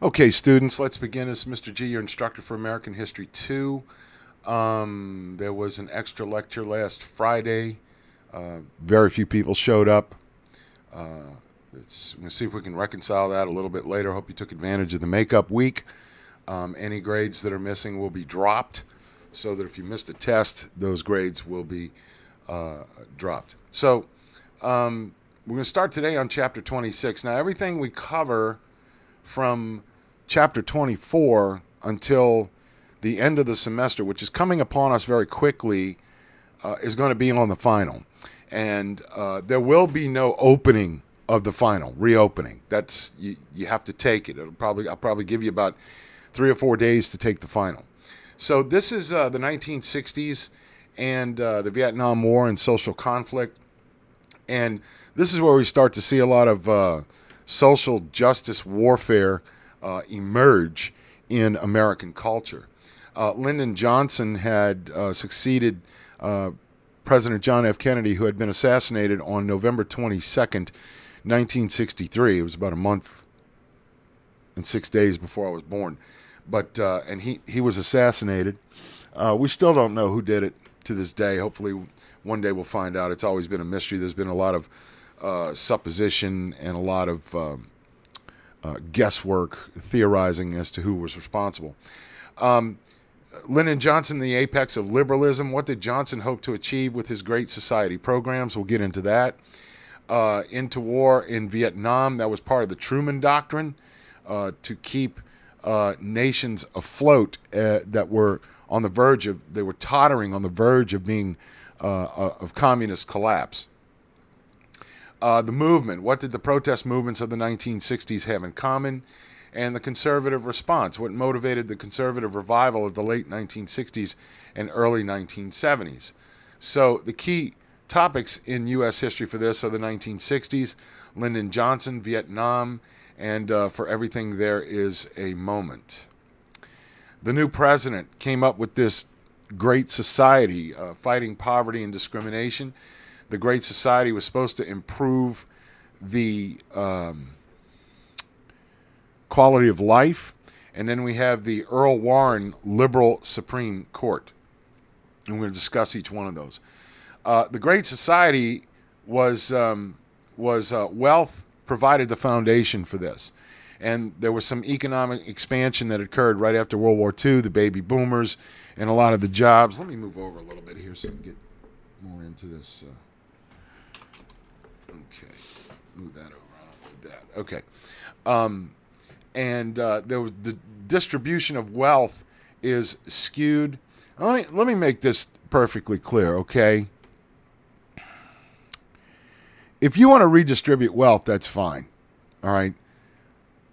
Okay, students, let's begin. This is Mr. G, your instructor for American History 2. There was an extra lecture last Friday. Very few people showed up. We're going to see if we can reconcile that a little bit later. Hope you took advantage of the makeup week. Any grades that are missing will be dropped so that if you missed a test, those grades will be dropped. So we're going to start today on Chapter 26. Now, everything we cover from Chapter 24 until the end of the semester, which is coming upon us very quickly, is going to be on the final. And there will be no opening of the final, reopening. That's you have to take it. I'll probably give you about 3 or 4 days to take the final. So this is the 1960s and the Vietnam War and social conflict. And this is where we start to see a lot of social justice warfare emerge in American culture. Lyndon Johnson had succeeded President John F. Kennedy, who had been assassinated on November 22nd, 1963. It was about a month and 6 days before I was born. But and he was assassinated. We still don't know who did it to this day. Hopefully one day we'll find out. It's always been a mystery. There's been a lot of supposition and a lot of guesswork, theorizing as to who was responsible. Lyndon Johnson, the apex of liberalism. What did Johnson hope to achieve with his Great Society programs? We'll get into that. Into war in Vietnam. That was part of the Truman Doctrine to keep nations afloat that were on the verge of, they were tottering on the verge of being of communist collapse. The movement. What did the protest movements of the 1960s have in common? And the conservative response. What motivated the conservative revival of the late 1960s and early 1970s? So the key topics in U.S. history for this are the 1960s, Lyndon Johnson, Vietnam, and for everything there is a moment. The new president came up with this Great Society, fighting poverty and discrimination. The Great Society was supposed to improve the quality of life. And then we have the Earl Warren Liberal Supreme Court. And we're going to discuss each one of those. The Great Society was wealth provided the foundation for this. And there was some economic expansion that occurred right after World War II, the baby boomers, and a lot of the jobs. Let me move over a little bit here so we can get more into this. Okay, move that over. I don't need that. Okay. And there was the distribution of wealth is skewed. Let me make this perfectly clear, okay? If you want to redistribute wealth, that's fine, all right?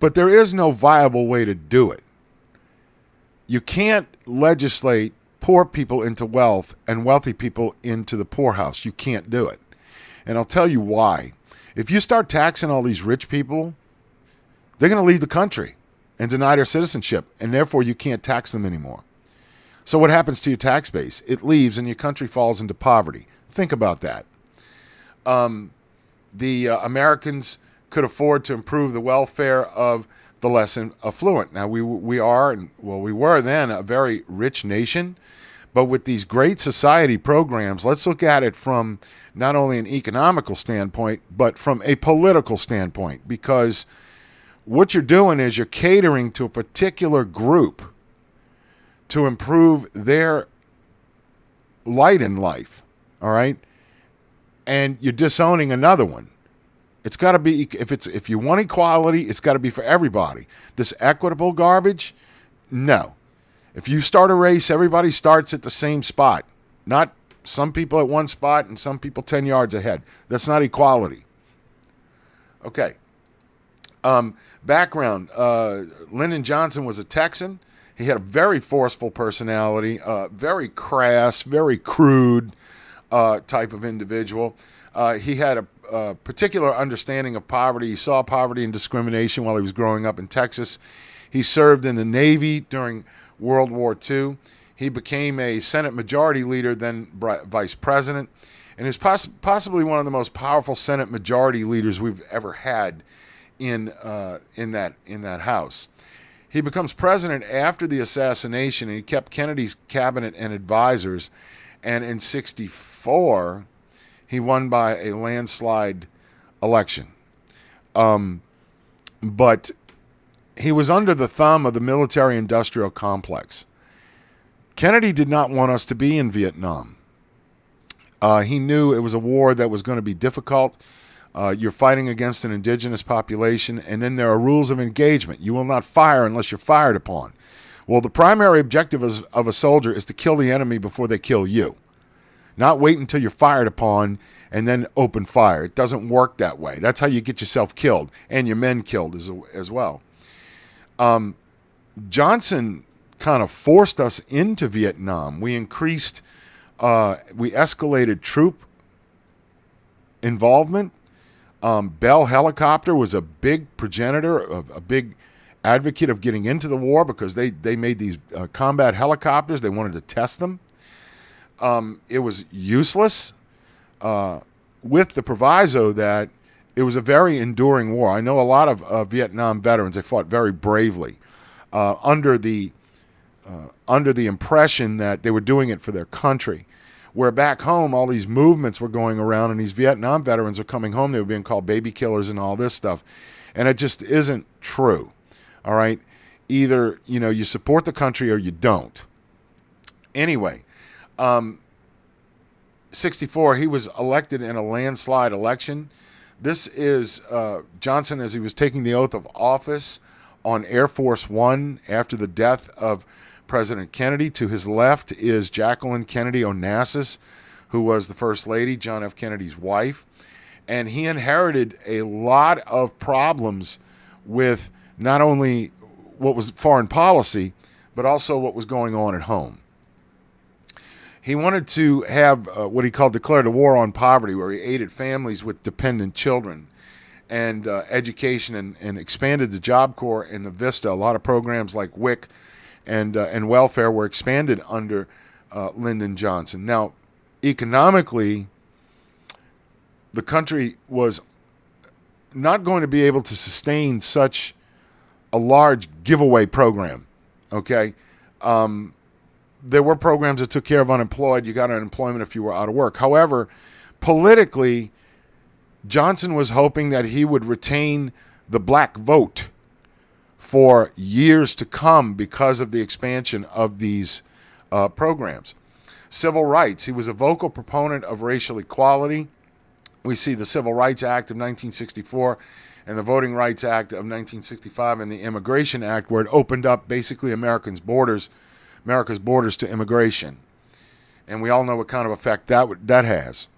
But there is no viable way to do it. You can't legislate poor people into wealth and wealthy people into the poorhouse. You can't do it. And I'll tell you why. If you start taxing all these rich people, they're going to leave the country and deny their citizenship, and therefore you can't tax them anymore. So what happens to your tax base? It leaves and your country falls into poverty. Think about that. The Americans could afford to improve the welfare of the less affluent. Now, we were then a very rich nation, but with these Great Society programs, let's look at it from not only an economical standpoint, but from a political standpoint, because what you're doing is you're catering to a particular group to improve their light in life, all right? And you're disowning another one. It's got to be, if you want equality, it's got to be for everybody. This equitable garbage, no. If you start a race, everybody starts at the same spot, not some people at one spot and some people 10 yards ahead. That's not equality. Okay. Background, Lyndon Johnson was a Texan. He had a very forceful personality, very crass, very crude type of individual. He had a particular understanding of poverty. He saw poverty and discrimination while he was growing up in Texas. He served in the Navy during World War II. He became a Senate Majority Leader, then Vice President, and is possibly one of the most powerful Senate Majority Leaders we've ever had in that House. He becomes president after the assassination, and he kept Kennedy's cabinet and advisors. And in 1964, he won by a landslide election. But he was under the thumb of the military-industrial complex. Kennedy did not want us to be in Vietnam. He knew it was a war that was going to be difficult. You're fighting against an indigenous population, and then there are rules of engagement. You will not fire unless you're fired upon. Well, the primary objective of a soldier is to kill the enemy before they kill you. Not wait until you're fired upon and then open fire. It doesn't work that way. That's how you get yourself killed and your men killed as well. Johnson kind of forced us into Vietnam. We escalated troop involvement. Bell Helicopter was a big progenitor, a big advocate of getting into the war because they made these combat helicopters. They wanted to test them. It was useless with the proviso that it was a very enduring war. I know a lot of Vietnam veterans. They fought very bravely under the impression that they were doing it for their country. Where back home, all these movements were going around, and these Vietnam veterans were coming home. They were being called baby killers and all this stuff. And it just isn't true. All right? Either, you support the country or you don't. Anyway, 1964, he was elected in a landslide election. This is Johnson as he was taking the oath of office on Air Force One after the death of President Kennedy. To his left is Jacqueline Kennedy Onassis, who was the First Lady, John F. Kennedy's wife. And he inherited a lot of problems with not only what was foreign policy, but also what was going on at home. He wanted to have what he called declared a war on poverty, where he aided families with dependent children and education and expanded the Job Corps and the VISTA. A lot of programs like WIC and welfare were expanded under Lyndon Johnson. Now, economically, the country was not going to be able to sustain such a large giveaway program, okay? There were programs that took care of unemployed. You got unemployment if you were out of work. However, politically, Johnson was hoping that he would retain the black vote for years to come because of the expansion of these programs. Civil rights. He was a vocal proponent of racial equality. We see the Civil Rights Act of 1964 and the Voting Rights Act of 1965 and the Immigration Act, where it opened up basically America's borders to immigration. And we all know what kind of effect that has.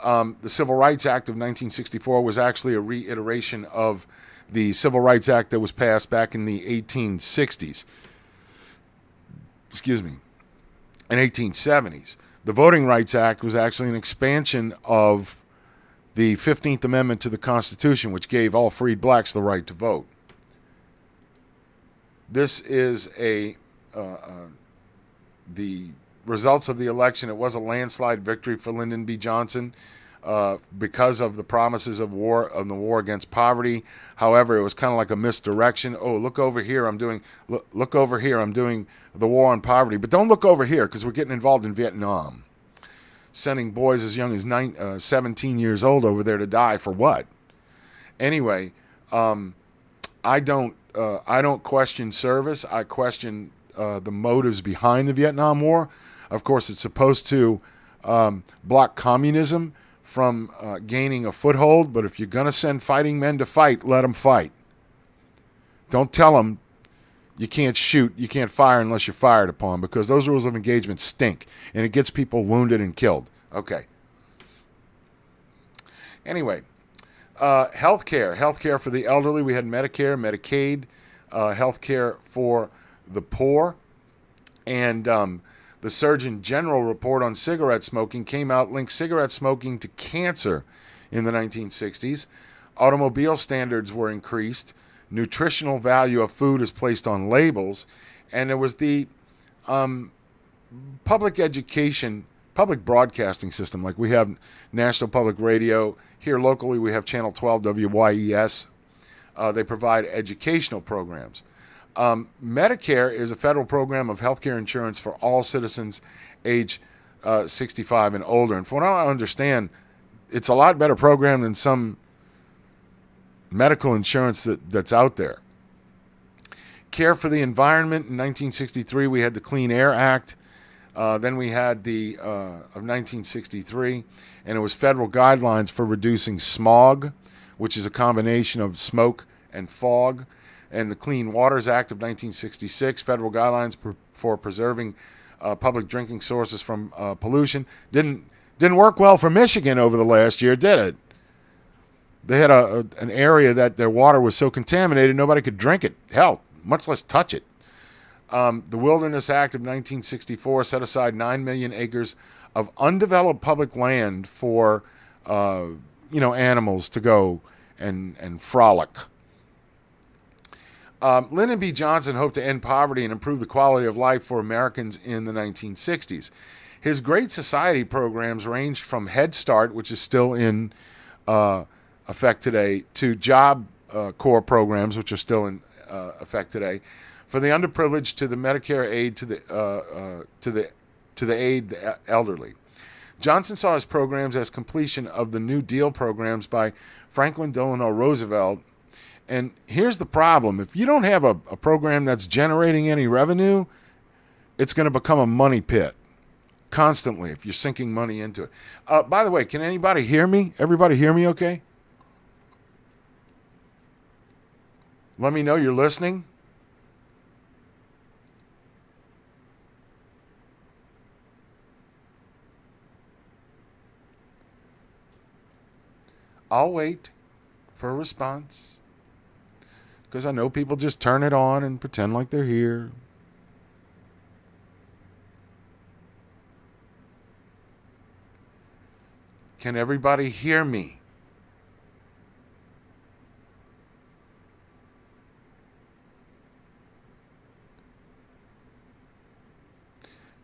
The Civil Rights Act of 1964 was actually a reiteration of the Civil Rights Act that was passed back in the 1860s. In 1870s. The Voting Rights Act was actually an expansion of the 15th Amendment to the Constitution, which gave all freed blacks the right to vote. This is the results of the election. It was a landslide victory for Lyndon B. Johnson because of the promises of the war against poverty. However, it was kind of like a misdirection. Oh, look over here! Look over here! I'm doing the war on poverty, but don't look over here because we're getting involved in Vietnam, sending boys as young as 17 years old over there to die for what? Anyway, I don't question service. I question the motives behind the Vietnam War. Of course, it's supposed to block communism from gaining a foothold, but if you're going to send fighting men to fight, let them fight. Don't tell them you can't shoot, you can't fire unless you're fired upon, because those rules of engagement stink, and it gets people wounded and killed. Okay. Anyway, healthcare for the elderly. We had Medicare, Medicaid, healthcare for the poor, and the Surgeon General report on cigarette smoking came out, linked cigarette smoking to cancer in the 1960s. Automobile standards were increased. Nutritional value of food is placed on labels. And there was the public education, public broadcasting system. Like we have National Public Radio. Here locally we have Channel 12 WYES. They provide educational programs. Medicare is a federal program of healthcare insurance for all citizens age 65 and older. And from what I understand, it's a lot better program than some medical insurance that's out there. Care for the environment. In 1963, we had the Clean Air Act. Then we had the of 1963, and it was federal guidelines for reducing smog, which is a combination of smoke and fog. And the Clean Waters Act of 1966, federal guidelines for preserving public drinking sources from pollution. Didn't work well for Michigan over the last year, did it? They had an area that their water was so contaminated nobody could drink it. Hell, much less touch it. The Wilderness Act of 1964 set aside 9 million acres of undeveloped public land for animals to go and frolic. Lyndon B. Johnson hoped to end poverty and improve the quality of life for Americans in the 1960s. His Great Society programs ranged from Head Start, which is still in effect today, to Job Corps programs, which are still in effect today, for the underprivileged to the Medicare aid to the aid the elderly. Johnson saw his programs as completion of the New Deal programs by Franklin Delano Roosevelt. And here's the problem. If you don't have a program that's generating any revenue, it's going to become a money pit constantly if you're sinking money into it. By the way, can anybody hear me? Everybody hear me okay? Let me know you're listening. I'll wait for a response, because I know people just turn it on and pretend like they're here. Can everybody hear me?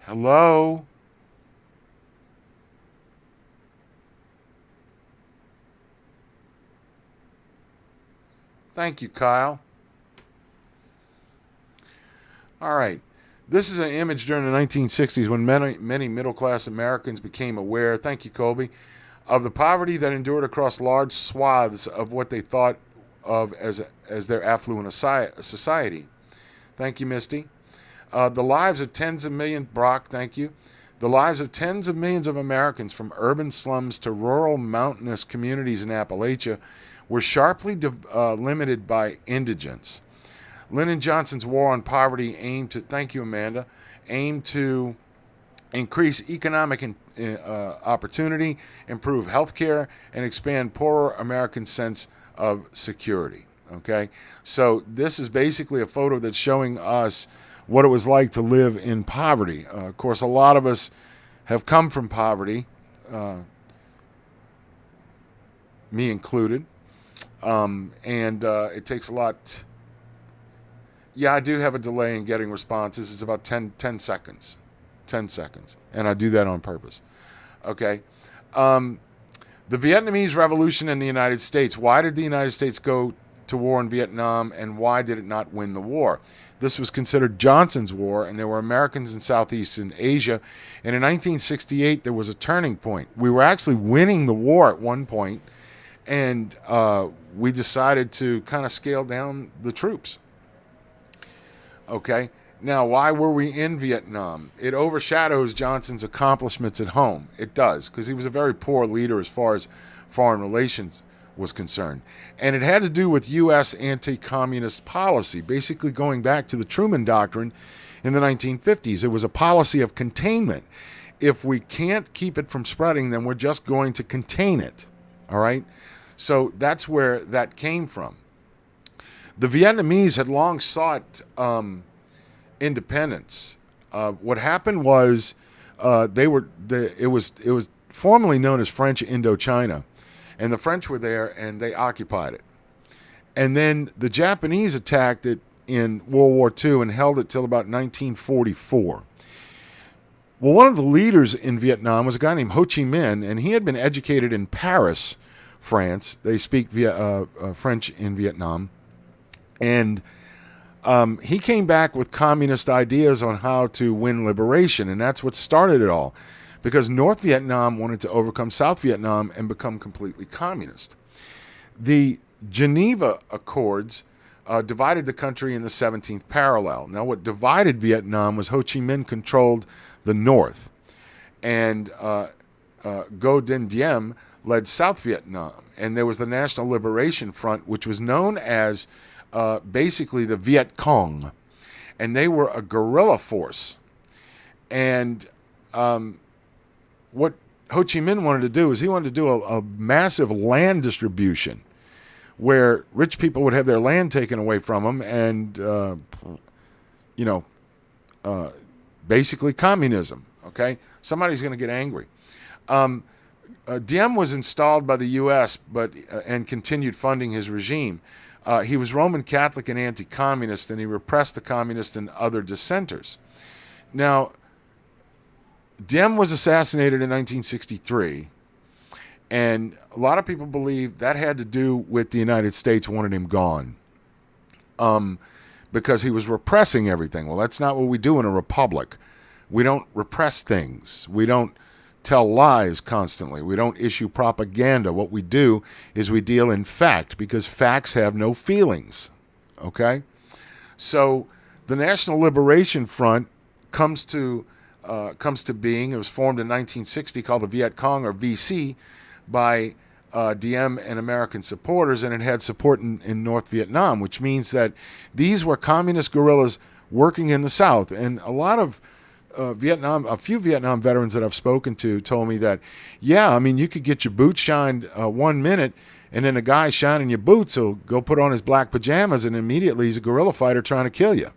Hello? Thank you, Kyle. All right. This is an image during the 1960s when many middle-class Americans became aware, thank you, Colby, of the poverty that endured across large swaths of what they thought of as their affluent society. Thank you, Misty. The lives of tens of millions, Brock, thank you. The lives of tens of millions of Americans from urban slums to rural mountainous communities in Appalachia were sharply limited by indigence. Lyndon Johnson's war on poverty aimed to, thank you, Amanda, aimed to increase economic opportunity, improve health care, and expand poorer Americans' sense of security. Okay? So this is basically a photo that's showing us what it was like to live in poverty. Of course, a lot of us have come from poverty, me included. It takes a lot. Yeah, I do have a delay in getting responses. It's about 10 seconds. 10 seconds. And I do that on purpose. Okay. The Vietnamese Revolution in the United States. Why did the United States go to war in Vietnam, and why did it not win the war? This was considered Johnson's war, and there were Americans in Southeastern Asia. And in 1968, there was a turning point. We were actually winning the war at one point, and we decided to kind of scale down the troops. Okay, now why were we in Vietnam? It overshadows Johnson's accomplishments at home. It does, because he was a very poor leader as far as foreign relations was concerned. And it had to do with U.S. anti-communist policy, basically going back to the Truman Doctrine in the 1950s. It was a policy of containment. If we can't keep it from spreading, then we're just going to contain it. All right? So that's where that came from. The Vietnamese had long sought independence. What happened was it was formerly known as French Indochina, and the French were there and they occupied it. And then the Japanese attacked it in World War II and held it till about 1944. Well, one of the leaders in Vietnam was a guy named Ho Chi Minh, and he had been educated in Paris, France. They speak French in Vietnam. And He came back with communist ideas on how to win liberation, and that's what started it all, because North Vietnam wanted to overcome South Vietnam and become completely communist. The Geneva Accords divided the country in the 17th parallel. Now, what divided Vietnam was Ho Chi Minh controlled the north, and Ngo Dinh Diem led South Vietnam, and there was the National Liberation Front, which was known as basically the Viet Cong, and they were a guerrilla force. And what Ho Chi Minh wanted to do is he wanted to do a massive land distribution where rich people would have their land taken away from them, and basically communism. Okay, somebody's going to get angry. Diem was installed by the U.S. and continued funding his regime. He was Roman Catholic and anti-communist, and he repressed the communists and other dissenters. Now, Diem was assassinated in 1963, and a lot of people believe that had to do with the United States wanted him gone, because he was repressing everything. Well, that's not what we do in a republic. We don't repress things. We don't tell lies constantly. We don't issue propaganda. What we do is we deal in fact, because facts have no feelings. Okay? So the National Liberation Front comes to being. It was formed in 1960, called the Viet Cong, or VC, by Diem and American supporters, and it had support in North Vietnam, which means that these were communist guerrillas working in the South. And a lot of a few Vietnam veterans that I've spoken to told me that, yeah, I mean, you could get your boots shined 1 minute, and then a guy shining your boots will go put on his black pajamas, and immediately he's a guerrilla fighter trying to kill you.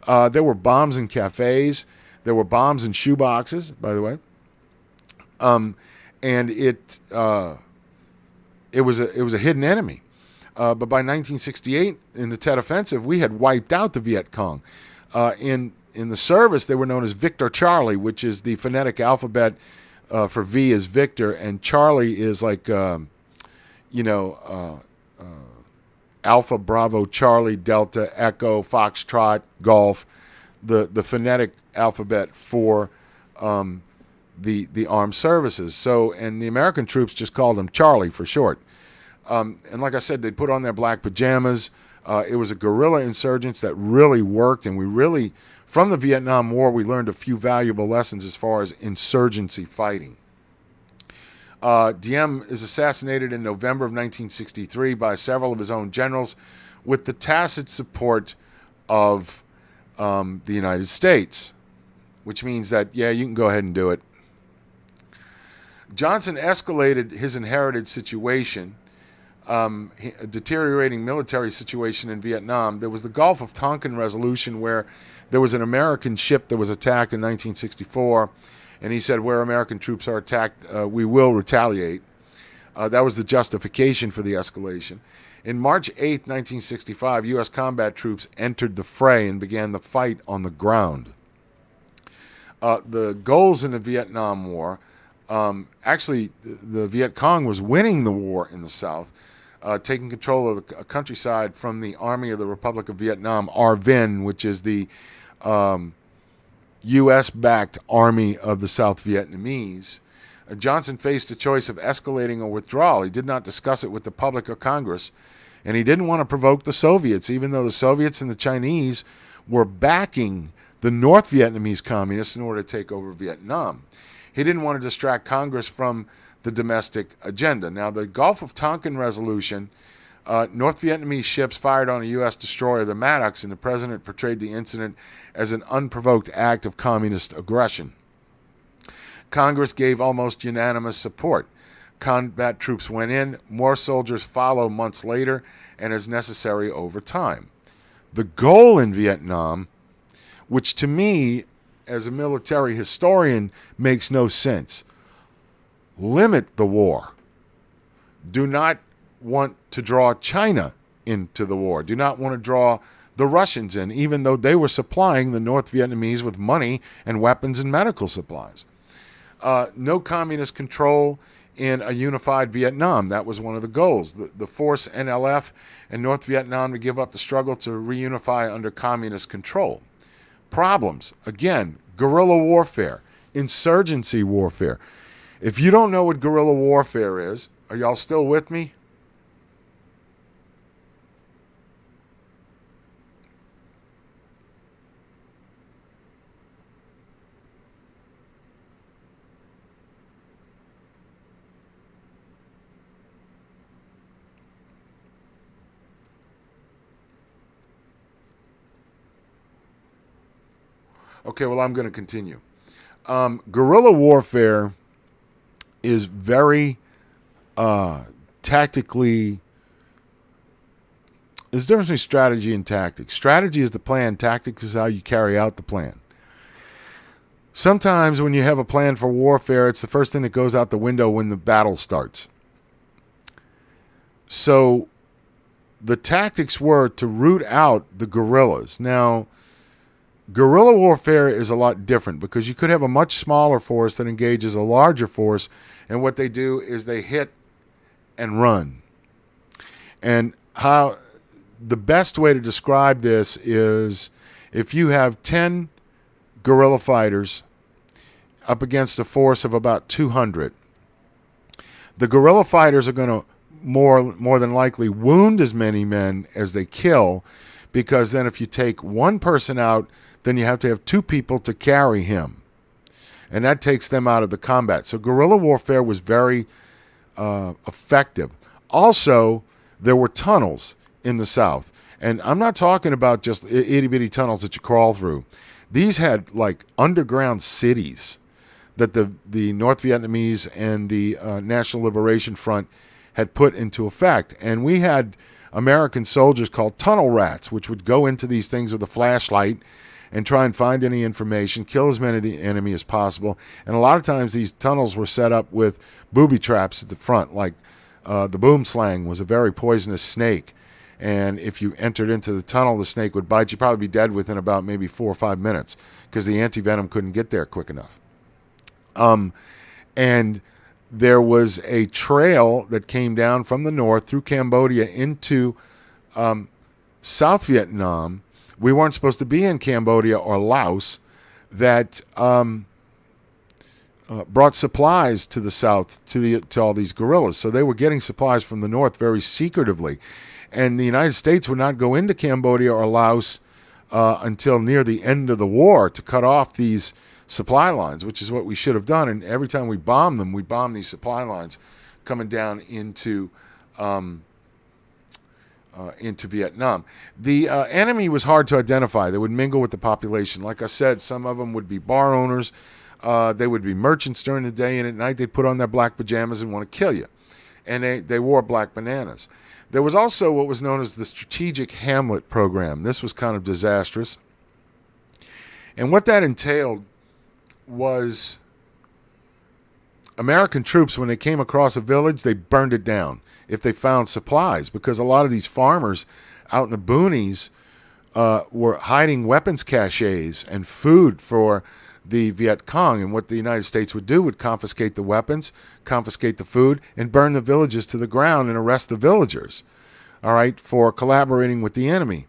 There were bombs in cafes. There were bombs in shoe boxes, by the way. And it was a hidden enemy. But by 1968, in the Tet Offensive, we had wiped out the Viet Cong. In the service, they were known as Victor Charlie, which is the phonetic alphabet for V is Victor, and Charlie is like, Alpha, Bravo, Charlie, Delta, Echo, Foxtrot, Golf, the phonetic alphabet for the armed services. So, and the American troops just called him Charlie for short. And like I said, they'd put on their black pajamas. It was a guerrilla insurgence that really worked, and we really, from the Vietnam War, we learned a few valuable lessons as far as insurgency fighting. Diem is assassinated in November of 1963 by several of his own generals with the tacit support of the United States, which means that, yeah, you can go ahead and do it. Johnson escalated his inherited situation, a deteriorating military situation in Vietnam. There was the Gulf of Tonkin resolution, where there was an American ship that was attacked in 1964, and he said, where American troops are attacked, we will retaliate. That was the justification for the escalation. In March 8, 1965, U.S. combat troops entered the fray and began the fight on the ground. The goals in the Vietnam War, actually, the Viet Cong was winning the war in the South, taking control of the countryside from the Army of the Republic of Vietnam, ARVN, which is the U.S.-backed Army of the South Vietnamese. Johnson faced a choice of escalating or withdrawal. He did not discuss it with the public or Congress, and he didn't want to provoke the Soviets, even though the Soviets and the Chinese were backing the North Vietnamese communists in order to take over Vietnam. He didn't want to distract Congress from the domestic agenda. Now, the Gulf of Tonkin resolution, North Vietnamese ships fired on a U.S. destroyer, the Maddox, and the president portrayed the incident as an unprovoked act of communist aggression. Congress gave almost unanimous support. Combat troops went in, more soldiers follow months later, and as necessary over time. The goal in Vietnam, which to me, as a military historian, makes no sense. Limit the war. Do not want to draw China into the war. Do not want to draw the Russians in, even though they were supplying the North Vietnamese with money and weapons and medical supplies. No communist control in a unified Vietnam. That was one of the goals. The force NLF and North Vietnam to give up the struggle to reunify under communist control. Problems, again, guerrilla warfare, insurgency warfare. If you don't know what guerrilla warfare is, are y'all still with me? Okay, well, I'm going to continue. Guerrilla warfare is very tactically. There's a difference between strategy and tactics. Strategy is the plan. Tactics is how you carry out the plan. Sometimes when you have a plan for warfare, it's the first thing that goes out the window when the battle starts. So the tactics were to root out the guerrillas. Now, guerrilla warfare is a lot different because you could have a much smaller force that engages a larger force, and what they do is they hit and run. And how the best way to describe this is if you have 10 guerrilla fighters up against a force of about 200, the guerrilla fighters are going to more than likely wound as many men as they kill, because then if you take one person out, then you have to have two people to carry him. And that takes them out of the combat. So guerrilla warfare was very effective. Also, there were tunnels in the South. And I'm not talking about just itty-bitty tunnels that you crawl through. These had like underground cities that the North Vietnamese and the National Liberation Front had put into effect. And we had American soldiers called tunnel rats, which would go into these things with a flashlight and try and find any information, kill as many of the enemy as possible. And a lot of times these tunnels were set up with booby traps at the front, like the boom slang was a very poisonous snake. And if you entered into the tunnel, the snake would bite. You'd probably be dead within about maybe 4 or 5 minutes because the anti-venom couldn't get there quick enough. And there was a trail that came down from the north through Cambodia into South Vietnam. We weren't supposed to be in Cambodia or Laos, that brought supplies to the south to all these guerrillas. So they were getting supplies from the north very secretively. And the United States would not go into Cambodia or Laos until near the end of the war to cut off these supply lines, which is what we should have done. And every time we bombed them, we bombed these supply lines coming down into Vietnam. The enemy was hard to identify. They would mingle with the population. Like I said, some of them would be bar owners. They would be merchants during the day, and at night they'd put on their black pajamas and want to kill you. And they wore black bananas. There was also what was known as the Strategic Hamlet Program. This was kind of disastrous. And what that entailed was American troops, when they came across a village, they burned it down if they found supplies, because a lot of these farmers out in the boonies were hiding weapons caches and food for the Viet Cong. And what the United States would do would confiscate the weapons, confiscate the food, and burn the villages to the ground and arrest the villagers, all right, for collaborating with the enemy.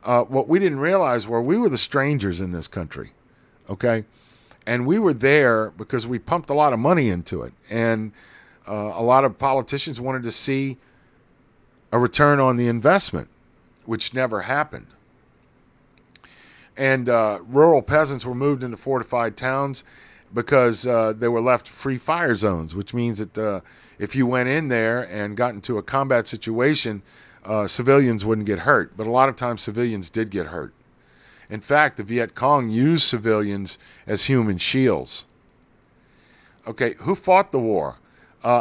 What we didn't realize were we were the strangers in this country, okay? And we were there because we pumped a lot of money into it. And a lot of politicians wanted to see a return on the investment, which never happened. And rural peasants were moved into fortified towns because they were left free fire zones, which means that if you went in there and got into a combat situation, civilians wouldn't get hurt. But a lot of times civilians did get hurt. In fact, the Viet Cong used civilians as human shields. Okay, who fought the war?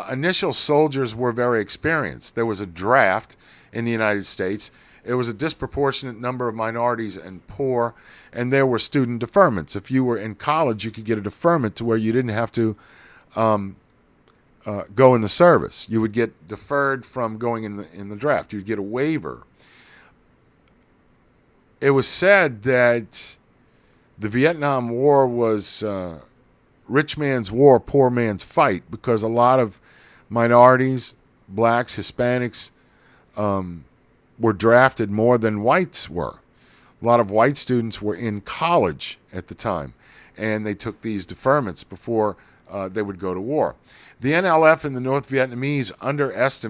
Initial soldiers were very experienced. There was a draft in the United States. It was a disproportionate number of minorities and poor, and there were student deferments. If you were in college, you could get a deferment to where you didn't have to go in the service. You would get deferred from going in the draft. You'd get a waiver. It was said that the Vietnam War was rich man's war, poor man's fight, because a lot of minorities, blacks, Hispanics, were drafted more than whites were. A lot of white students were in college at the time, and they took these deferments before they would go to war. The NLF and the North Vietnamese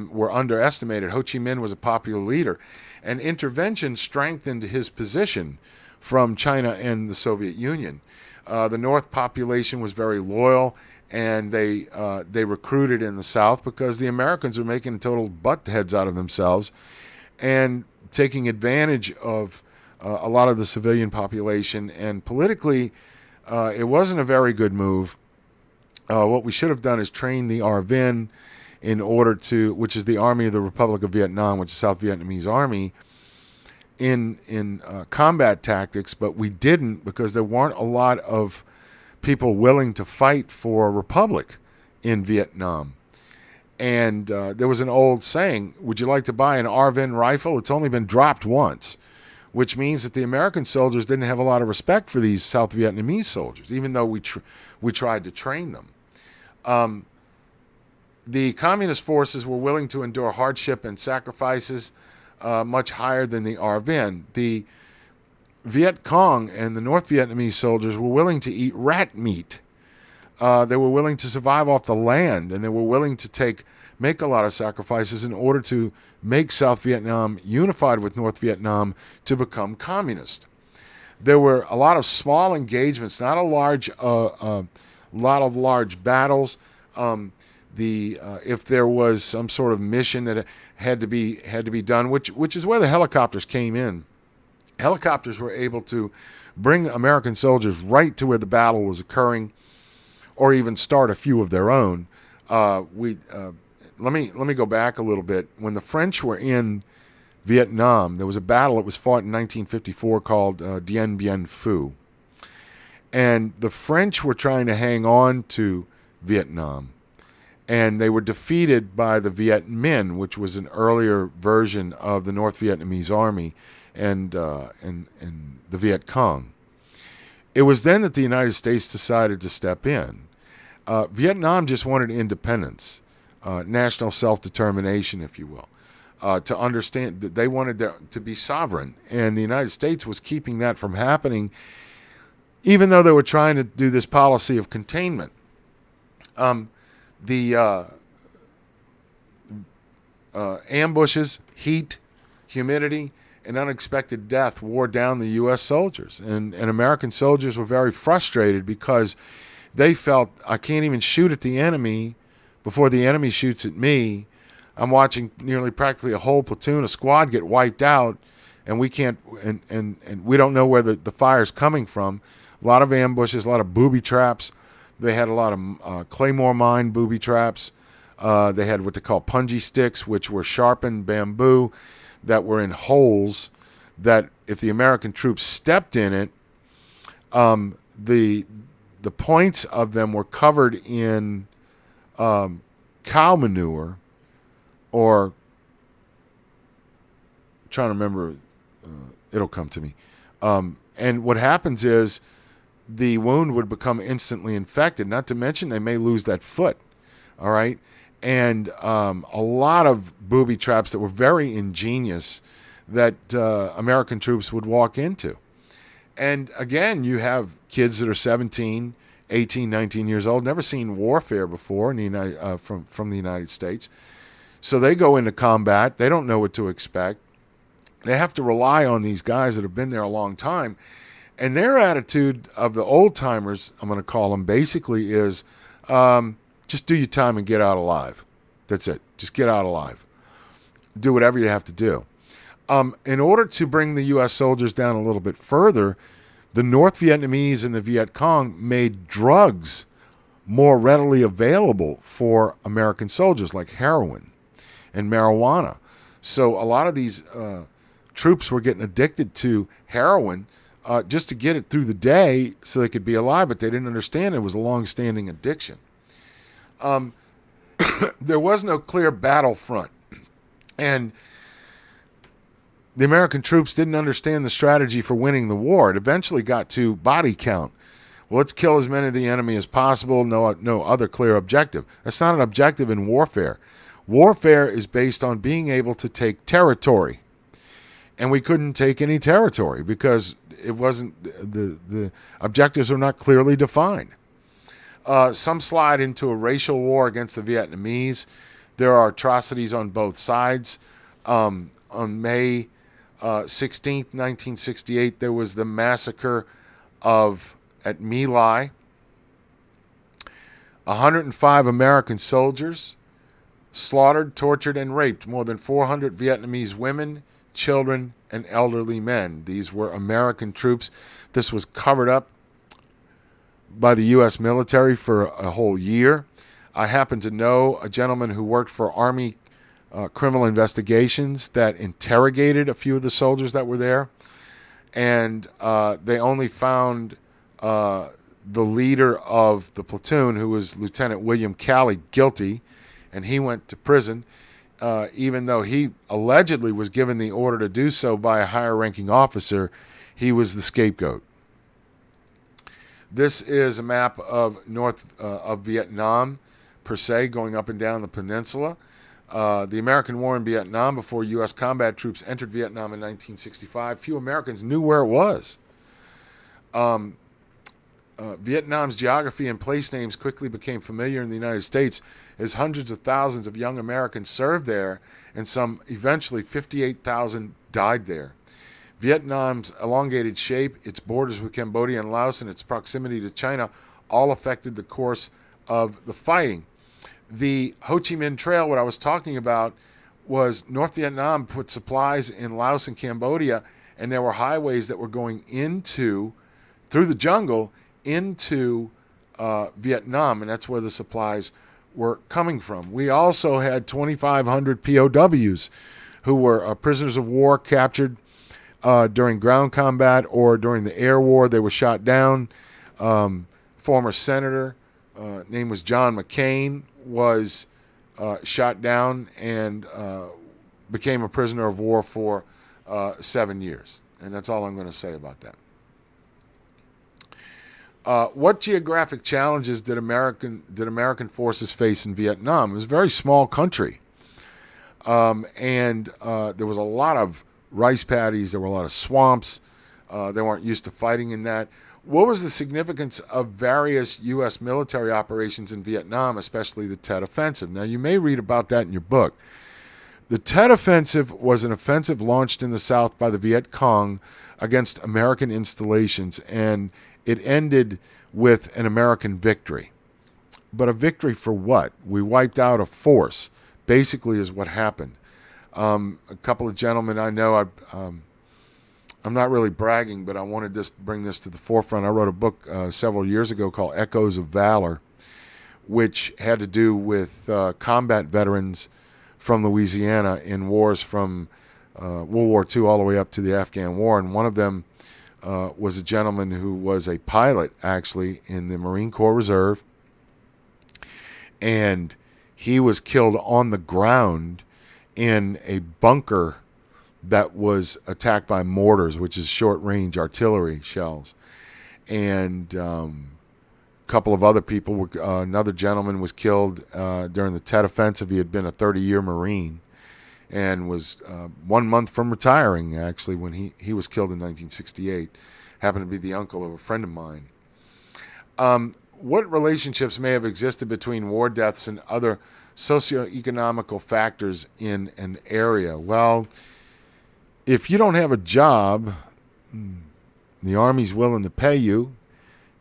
were underestimated. Ho Chi Minh was a popular leader, and intervention strengthened his position from China and the Soviet Union. The North population was very loyal, and they recruited in the South because the Americans were making total butt heads out of themselves and taking advantage of a lot of the civilian population. And politically, it wasn't a very good move. What we should have done is train the ARVN which is the Army of the Republic of Vietnam, which is South Vietnamese Army, in combat tactics, but we didn't because there weren't a lot of people willing to fight for a republic in Vietnam. And there was an old saying, would you like to buy an ARVN rifle? It's only been dropped once, which means that the American soldiers didn't have a lot of respect for these South Vietnamese soldiers, even though we tried to train them. The communist forces were willing to endure hardship and sacrifices much higher than the ARVN. The Viet Cong and the North Vietnamese soldiers were willing to eat rat meat. They were willing to survive off the land, and they were willing to make a lot of sacrifices in order to make South Vietnam unified with North Vietnam to become communist. There were a lot of small engagements, not a lot of large battles. If there was some sort of mission that had to be done, which is where the helicopters came in. Helicopters were able to bring American soldiers right to where the battle was occurring, or even start a few of their own. Let me go back a little bit. When the French were in Vietnam, there was a battle that was fought in 1954 called Dien Bien Phu. And the French were trying to hang on to Vietnam. And they were defeated by the Viet Minh, which was an earlier version of the North Vietnamese Army and the Viet Cong. It was then that the United States decided to step in. Vietnam just wanted independence, national self-determination, if you will, to understand that they wanted to be sovereign. And the United States was keeping that from happening, even though they were trying to do this policy of containment. The ambushes, heat, humidity, and unexpected death wore down the U.S. soldiers. And American soldiers were very frustrated because they felt, I can't even shoot at the enemy before the enemy shoots at me. I'm watching nearly practically a whole platoon, a squad get wiped out, and we can't, and we don't know where the fire's coming from. A lot of ambushes, a lot of booby traps. They had a lot of claymore mine booby traps. They had what they call punji sticks, which were sharpened bamboo that were in holes that if the American troops stepped in it, the points of them were covered in cow manure, or I'm trying to remember, it'll come to me. And what happens is the wound would become instantly infected, not to mention they may lose that foot, all right? And a lot of booby traps that were very ingenious that American troops would walk into. And again, you have kids that are 17, 18, 19 years old, never seen warfare before in the from the United States. So they go into combat. They don't know what to expect. They have to rely on these guys that have been there a long time. And their attitude of the old-timers, I'm going to call them, basically is just do your time and get out alive. That's it. Just get out alive. Do whatever you have to do. In order to bring the U.S. soldiers down a little bit further, the North Vietnamese and the Viet Cong made drugs more readily available for American soldiers, like heroin and marijuana. So a lot of these troops were getting addicted to heroin just to get it through the day so they could be alive, but they didn't understand it was a long-standing addiction. There was no clear battlefront, and the American troops didn't understand the strategy for winning the war. It eventually got to body count. Well, let's kill as many of the enemy as possible. No other clear objective. That's not an objective in warfare. Warfare is based on being able to take territory. And we couldn't take any territory because it wasn't, the objectives are not clearly defined. Some slide into a racial war against the Vietnamese. There are atrocities on both sides. On May 16th, 1968, there was the massacre at My Lai. 105 American soldiers slaughtered, tortured, and raped more than 400 Vietnamese women, children, and elderly men. These were American troops. This was covered up by the U.S. military for a whole year. I happen to know a gentleman who worked for Army criminal investigations that interrogated a few of the soldiers that were there, and they only found the leader of the platoon, who was Lieutenant William Calley, guilty, and he went to prison, even though he allegedly was given the order to do so by a higher-ranking officer. He was the scapegoat. This is a map of of Vietnam, per se, going up and down the peninsula. The American War in Vietnam, before U.S. combat troops entered Vietnam in 1965, few Americans knew where it was. Vietnam's geography and place names quickly became familiar in the United States as hundreds of thousands of young Americans served there, and eventually 58,000 died there. Vietnam's elongated shape, its borders with Cambodia and Laos, and its proximity to China all affected the course of the fighting. The Ho Chi Minh Trail, what I was talking about, was North Vietnam put supplies in Laos and Cambodia, and there were highways that were going through the jungle into Vietnam, and that's where the supplies were coming from. We also had 2,500 POWs who were prisoners of war captured during ground combat or during the air war. They were shot down. Former senator, name was John McCain, was shot down and became a prisoner of war for 7 years. And that's all I'm going to say about that. What geographic challenges did American forces face in Vietnam? It was a very small country, and there was a lot of rice paddies. There were a lot of swamps. They weren't used to fighting in that. What was the significance of various U.S. military operations in Vietnam, especially the Tet Offensive? Now, you may read about that in your book. The Tet Offensive was an offensive launched in the South by the Viet Cong against American installations, and it ended with an American victory. But a victory for what? We wiped out a force, basically, is what happened. A couple of gentlemen I know, I'm not really bragging, but I wanted to bring this to the forefront. I wrote a book several years ago called Echoes of Valor, which had to do with combat veterans from Louisiana in wars from World War II all the way up to the Afghan War. And one of them was a gentleman who was a pilot, actually, in the Marine Corps Reserve. And he was killed on the ground in a bunker that was attacked by mortars, which is short-range artillery shells. And a couple of other people, another gentleman was killed during the Tet Offensive. He had been a 30-year Marine and was 1 month from retiring, actually, when he was killed in 1968. Happened to be the uncle of a friend of mine. What relationships may have existed between war deaths and other socioeconomical factors in an area? Well, if you don't have a job, the Army's willing to pay you.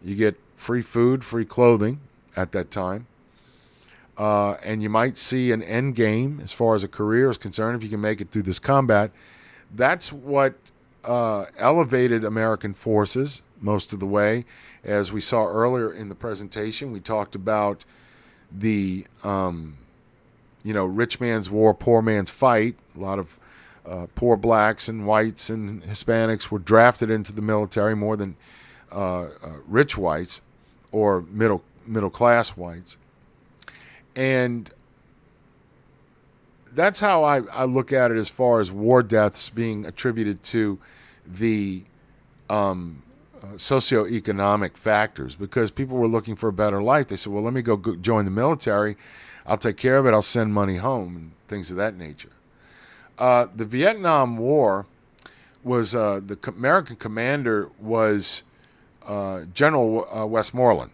You get free food, free clothing at that time. And you might see an end game as far as a career is concerned if you can make it through this combat. That's what elevated American forces most of the way. As we saw earlier in the presentation, we talked about the rich man's war, poor man's fight. A lot of poor blacks and whites and Hispanics were drafted into the military more than rich whites or middle class whites. And that's how I look at it as far as war deaths being attributed to the socioeconomic factors, because people were looking for a better life. They said, well, let me go join the military. I'll take care of it. I'll send money home and things of that nature. The Vietnam War was, the American commander was General Westmoreland.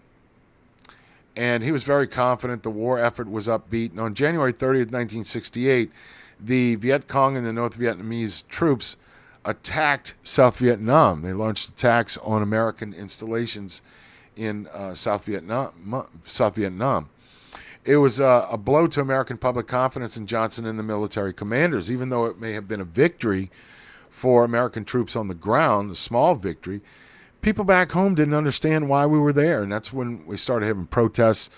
And he was very confident. The war effort was upbeat. And on January 30th, 1968, the Viet Cong and the North Vietnamese troops attacked South Vietnam. They launched attacks on American installations in South Vietnam. It was a blow to American public confidence in Johnson and the military commanders. Even though it may have been a victory for American troops on the ground, a small victory, people back home didn't understand why we were there. And that's when we started having protests.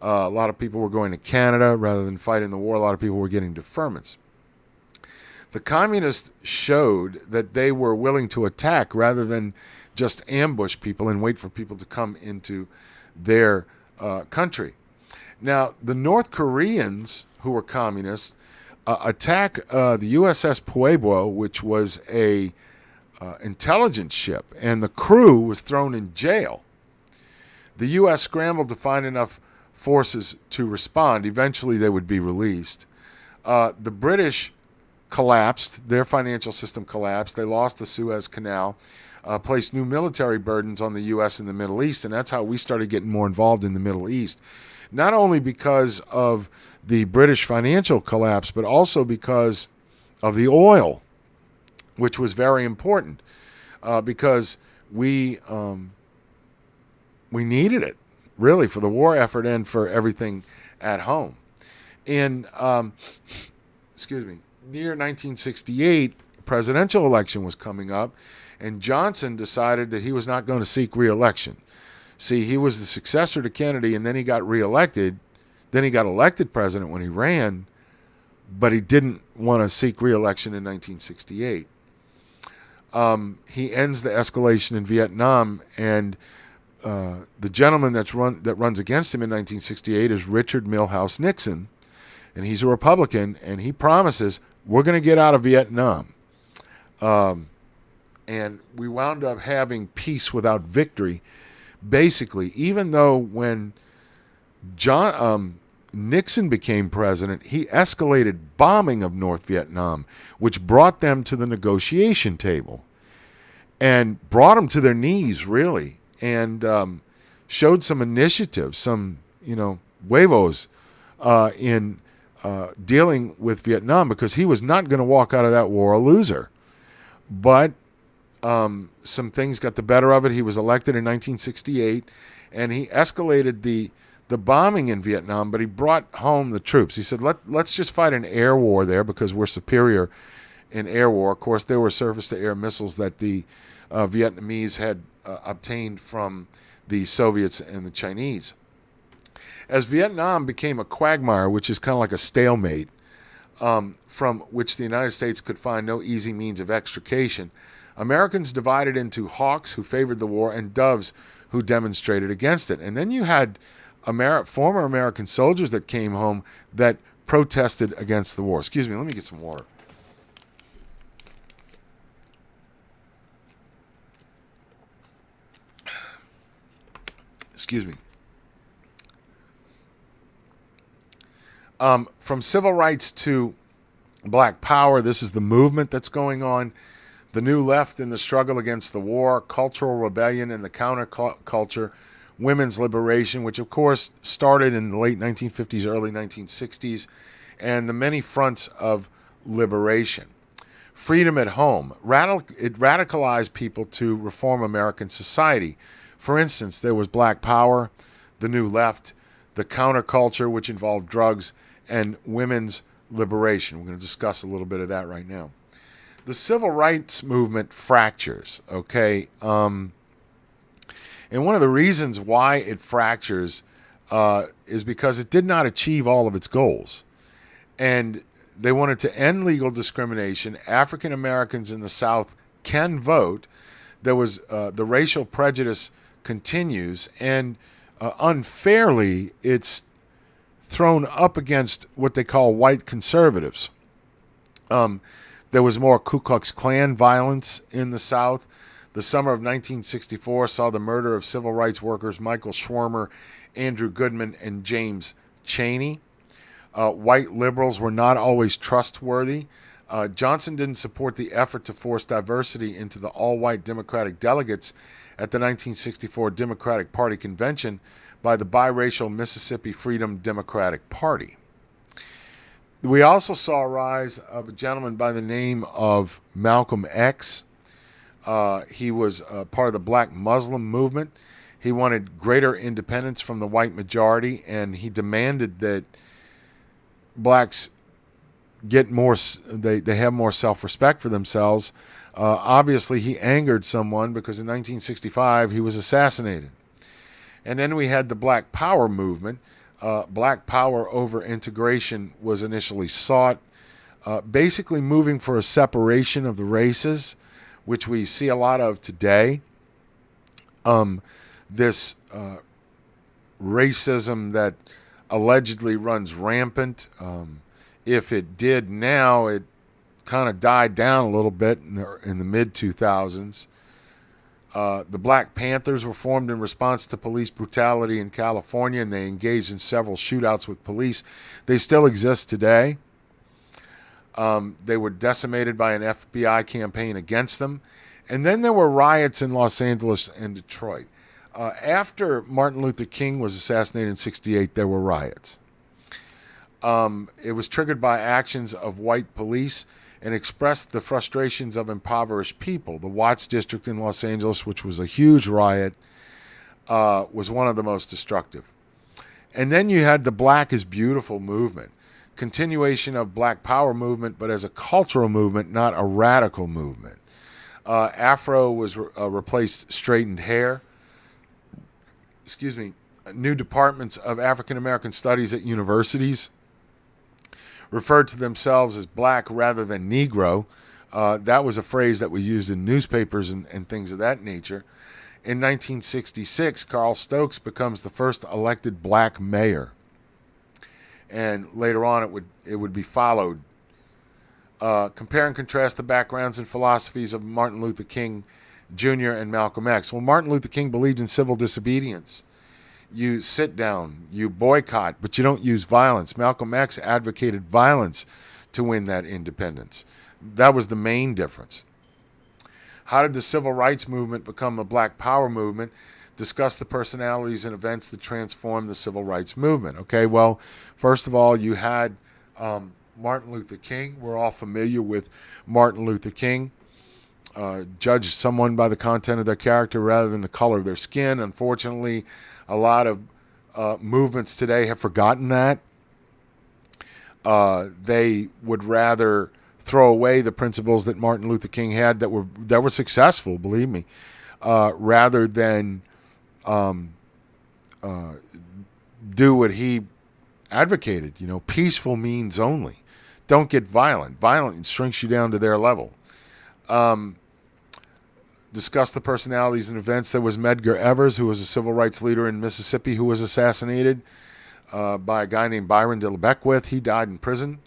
A lot of people were going to Canada rather than fighting the war. A lot of people were getting deferments. The communists showed that they were willing to attack rather than just ambush people and wait for people to come into their country. Now, the North Koreans, who were communists, attacked the USS Pueblo, which was a intelligence ship, and the crew was thrown in jail. The U.S. scrambled to find enough forces to respond. Eventually, they would be released. The British collapsed. Their financial system collapsed. They lost the Suez Canal, placed new military burdens on the U.S. in the Middle East, and that's how we started getting more involved in the Middle East. Not only because of the British financial collapse, but also because of the oil, which was very important, because we needed it, really, for the war effort and for everything at home. In near 1968, a presidential election was coming up, and Johnson decided that he was not going to seek re-election. See, he was the successor to Kennedy, and then he got re-elected. Then he got elected president when he ran, but he didn't want to seek re-election in 1968. He ends the escalation in Vietnam, and the gentleman that runs against him in 1968 is Richard Milhous Nixon, and he's a Republican, and he promises, we're going to get out of Vietnam. And we wound up having peace without victory, basically, even though when Nixon became president, he escalated bombing of North Vietnam, which brought them to the negotiation table and brought them to their knees, really, and showed some initiative, some, huevos in dealing with Vietnam, because he was not going to walk out of that war a loser. But some things got the better of it. He was elected in 1968, and he escalated the bombing in Vietnam, but he brought home the troops. He said, let's just fight an air war there because we're superior in air war. Of course, there were surface-to-air missiles that the Vietnamese had obtained from the Soviets and the Chinese. As Vietnam became a quagmire, which is kind of like a stalemate, from which the United States could find no easy means of extrication, Americans divided into hawks who favored the war and doves who demonstrated against it. And then you had former American soldiers that came home that protested against the war. Excuse me, let me get some water. Excuse me. From civil rights to Black Power, this is the movement that's going on. The New Left in the struggle against the war, cultural rebellion and the counterculture, women's liberation, which of course started in the late 1950s, early 1960s, and the many fronts of liberation. Freedom at home. It radicalized people to reform American society. For instance, there was Black Power, the New Left, the counterculture, which involved drugs, and women's liberation. We're going to discuss a little bit of that right now. The civil rights movement fractures, okay? And one of the reasons why it fractures is because it did not achieve all of its goals. And they wanted to end legal discrimination. African Americans in the South can vote. There was the racial prejudice continues, and unfairly, it's thrown up against what they call white conservatives. There was more Ku Klux Klan violence in the South. The summer of 1964 saw the murder of civil rights workers Michael Schwermer, Andrew Goodman, and James Chaney. White liberals were not always trustworthy. Johnson didn't support the effort to force diversity into the all-white Democratic delegates at the 1964 Democratic Party convention by the biracial Mississippi Freedom Democratic Party. We also saw a rise of a gentleman by the name of Malcolm X. He was part of the Black Muslim movement. He wanted greater independence from the white majority, and he demanded that blacks get more, they have more self-respect for themselves. Obviously, he angered someone because in 1965 he was assassinated. And then we had the Black Power movement. Black power over integration was initially sought, basically moving for a separation of the races, which we see a lot of today. This racism that allegedly runs rampant. If it did now, it kind of died down a little bit in the mid-2000s. The Black Panthers were formed in response to police brutality in California, and they engaged in several shootouts with police. They still exist today. They were decimated by an FBI campaign against them. And then there were riots in Los Angeles and Detroit. After Martin Luther King was assassinated in 1968, there were riots. It was triggered by actions of white police and expressed the frustrations of impoverished people. The Watts District in Los Angeles, which was a huge riot, was one of the most destructive. And then you had the Black is Beautiful movement, continuation of Black Power movement, but as a cultural movement, not a radical movement. Afro was replaced straightened hair. New departments of African American studies at universities referred to themselves as black rather than Negro. That was a phrase that we used in newspapers and things of that nature. In 1966, Carl Stokes becomes the first elected black mayor. And later on, it would be followed. Compare and contrast the backgrounds and philosophies of Martin Luther King Jr. and Malcolm X. Well, Martin Luther King believed in civil disobedience. You sit down, you boycott, but you don't use violence. Malcolm X advocated violence to win that independence. That was the main difference. How did the civil rights movement become a Black Power movement? Discuss the personalities and events that transformed the civil rights movement. Okay, well, first of all, you had Martin Luther King. We're all familiar with Martin Luther King. Judge someone by the content of their character rather than the color of their skin. Unfortunately, a lot of movements today have forgotten that. They would rather throw away the principles that Martin Luther King had that were successful, believe me, rather than do what he advocated. You know, peaceful means only. Don't get violent. Violent shrinks you down to their level. Discuss the personalities and events. There was Medgar Evers, who was a civil rights leader in Mississippi, who was assassinated by a guy named Byron de la Beckwith. He died in prison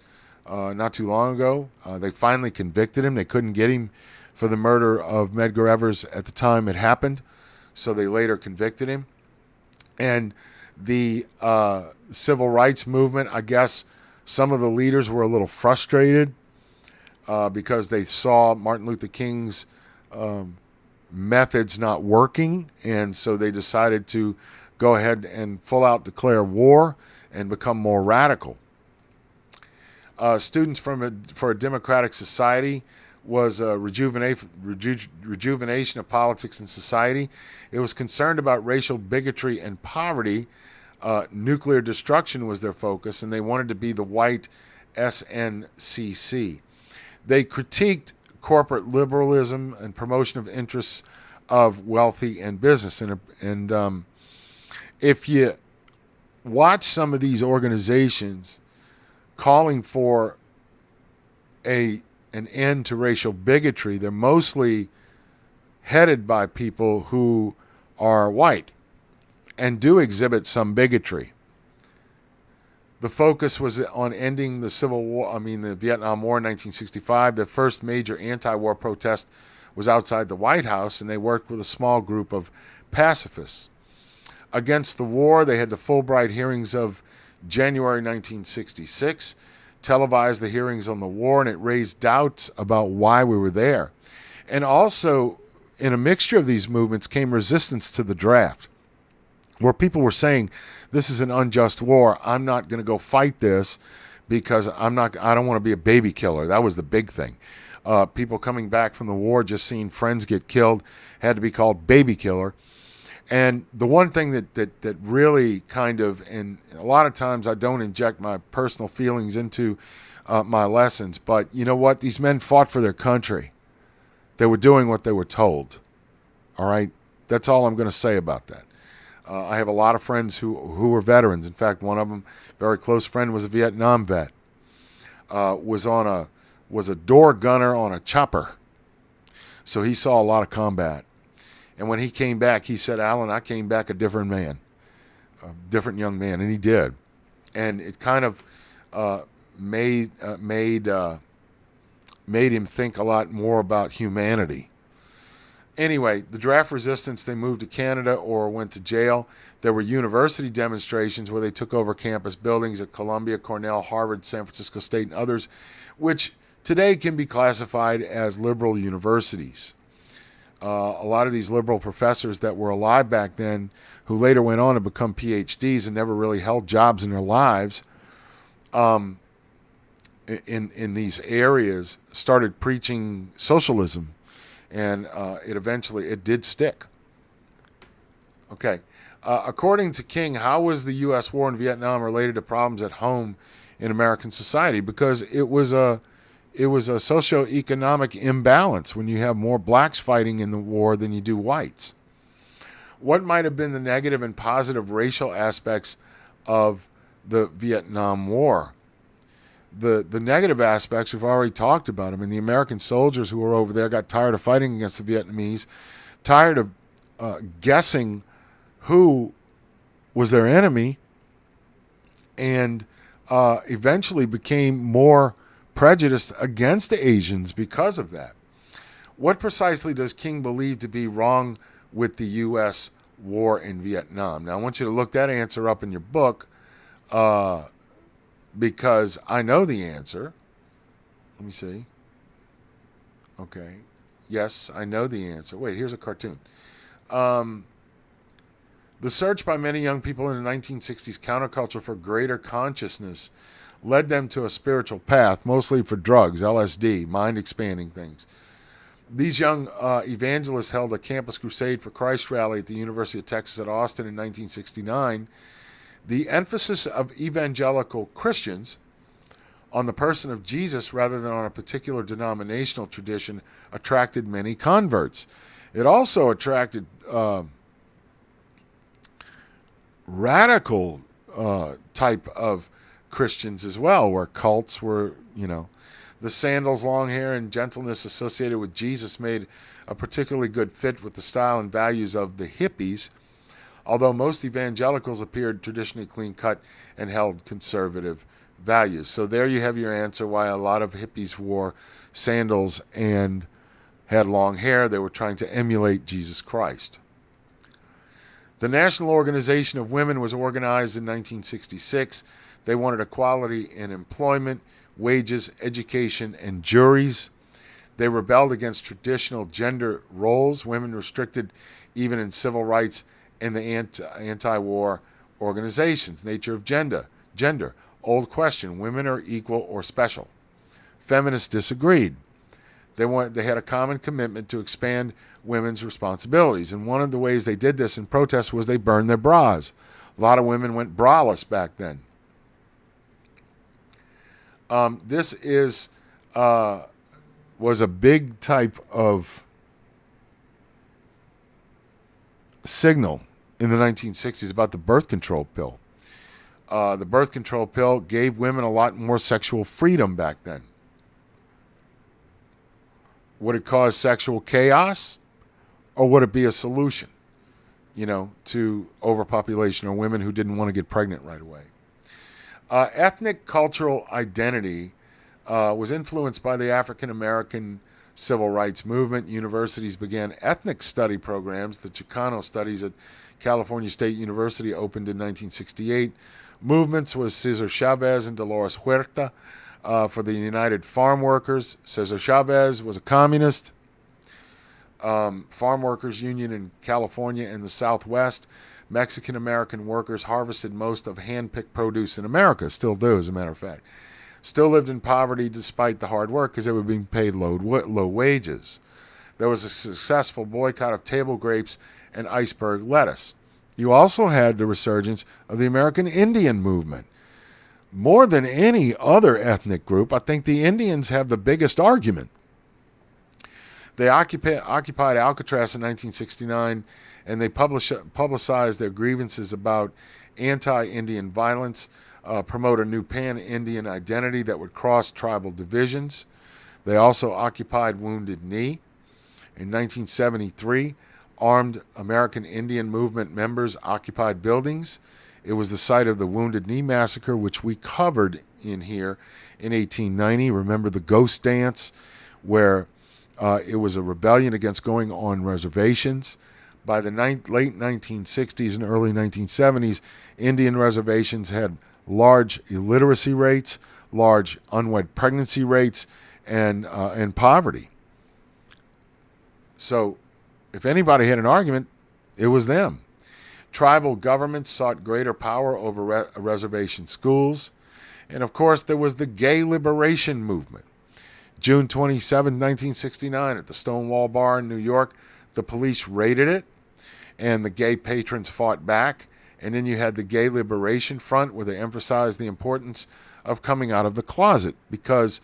not too long ago. They finally convicted him. They couldn't get him for the murder of Medgar Evers at the time it happened, so they later convicted him. And the civil rights movement, I guess some of the leaders were a little frustrated because they saw Martin Luther King's methods not working, and so they decided to go ahead and full out declare war and become more radical. Students for a Democratic Society was a rejuvenation of politics and society. It was concerned about racial bigotry and poverty. Nuclear destruction was their focus, and they wanted to be the white SNCC. They critiqued corporate liberalism and promotion of interests of wealthy and business. And if you watch some of these organizations calling for an end to racial bigotry, they're mostly headed by people who are white and do exhibit some bigotry. The focus was on ending the Vietnam War in 1965. The first major anti-war protest was outside the White House, and they worked with a small group of pacifists. Against the war, they had the Fulbright hearings of January 1966, televised the hearings on the war, and it raised doubts about why we were there. And also, in a mixture of these movements came resistance to the draft, where people were saying, this is an unjust war. I'm not going to go fight this because I don't want to be a baby killer. That was the big thing. People coming back from the war, just seeing friends get killed, had to be called baby killer. And the one thing that really kind of, and a lot of times I don't inject my personal feelings into my lessons, but you know what? These men fought for their country. They were doing what they were told. All right? That's all I'm going to say about that. I have a lot of friends who were veterans. In fact, one of them, very close friend, was a Vietnam vet. Was a door gunner on a chopper. So he saw a lot of combat. And when he came back, he said, Alan, I came back a different man, a different young man. And he did. And it kind of made him think a lot more about humanity. Anyway, the draft resistance, they moved to Canada or went to jail. There were university demonstrations where they took over campus buildings at Columbia, Cornell, Harvard, San Francisco State, and others, which today can be classified as liberal universities. A lot of these liberal professors that were alive back then, who later went on to become PhDs and never really held jobs in their lives, in these areas, started preaching socialism, and it did stick. Okay, according to King, how was the U.S. war in Vietnam related to problems at home in American society? Because it was a socioeconomic imbalance when you have more blacks fighting in the war than you do whites. What might have been the negative and positive racial aspects of the Vietnam War? The negative aspects we've already talked about. I mean, the American soldiers who were over there got tired of fighting against the Vietnamese, tired of guessing who was their enemy, and eventually became more prejudiced against the Asians because of that. What precisely does King believe to be wrong with the U.S. war in Vietnam? Now, I want you to look that answer up in your book, because I know the answer. Let me see. Okay. Yes, I know the answer. Wait, here's a cartoon. The search by many young people in the 1960s counterculture for greater consciousness led them to a spiritual path, mostly for drugs, LSD, mind-expanding things. These young evangelists held a Campus Crusade for Christ rally at the University of Texas at Austin in 1969. The emphasis of evangelical Christians on the person of Jesus rather than on a particular denominational tradition attracted many converts. It also attracted radical type of Christians as well, where cults were, the sandals, long hair, and gentleness associated with Jesus made a particularly good fit with the style and values of the hippies, although most evangelicals appeared traditionally clean-cut and held conservative values. So there you have your answer why a lot of hippies wore sandals and had long hair. They were trying to emulate Jesus Christ. The National Organization of Women was organized in 1966. They wanted equality in employment, wages, education, and juries. They rebelled against traditional gender roles. Women restricted even in civil rights in the anti-war organizations. Nature of gender. Old question. Women are equal or special. Feminists disagreed. They had a common commitment to expand women's responsibilities. And one of the ways they did this in protest was they burned their bras. A lot of women went braless back then. This was a big type of signal in the 1960s about the birth control pill. The birth control pill gave women a lot more sexual freedom back then. Would it cause sexual chaos, or would it be a solution, to overpopulation or women who didn't want to get pregnant right away? Ethnic cultural identity was influenced by the African American civil rights movement. Universities began ethnic study programs. The Chicano Studies at California State University opened in 1968. Movements was Cesar Chavez and Dolores Huerta for the United Farm Workers. Cesar Chavez was a communist. Farm Workers Union in California and the Southwest. Mexican-American workers harvested most of hand-picked produce in America, still do, as a matter of fact. Still lived in poverty despite the hard work because they were being paid low wages. There was a successful boycott of table grapes and iceberg lettuce. You also had the resurgence of the American Indian movement. More than any other ethnic group, I think the Indians have the biggest argument. They occupied Alcatraz in 1969, and they publicized their grievances about anti-Indian violence, promote a new pan-Indian identity that would cross tribal divisions. They also occupied Wounded Knee. In 1973, armed American Indian Movement members occupied buildings. It was the site of the Wounded Knee Massacre, which we covered in here in 1890. Remember the ghost dance, where it was a rebellion against going on reservations. By the late 1960s and early 1970s, Indian reservations had large illiteracy rates, large unwed pregnancy rates, and poverty. So if anybody had an argument, it was them. Tribal governments sought greater power over reservation schools. And of course, there was the gay liberation movement. June 27, 1969, at the Stonewall Bar in New York, the police raided it, and the gay patrons fought back. And then you had the Gay Liberation Front, where they emphasized the importance of coming out of the closet, because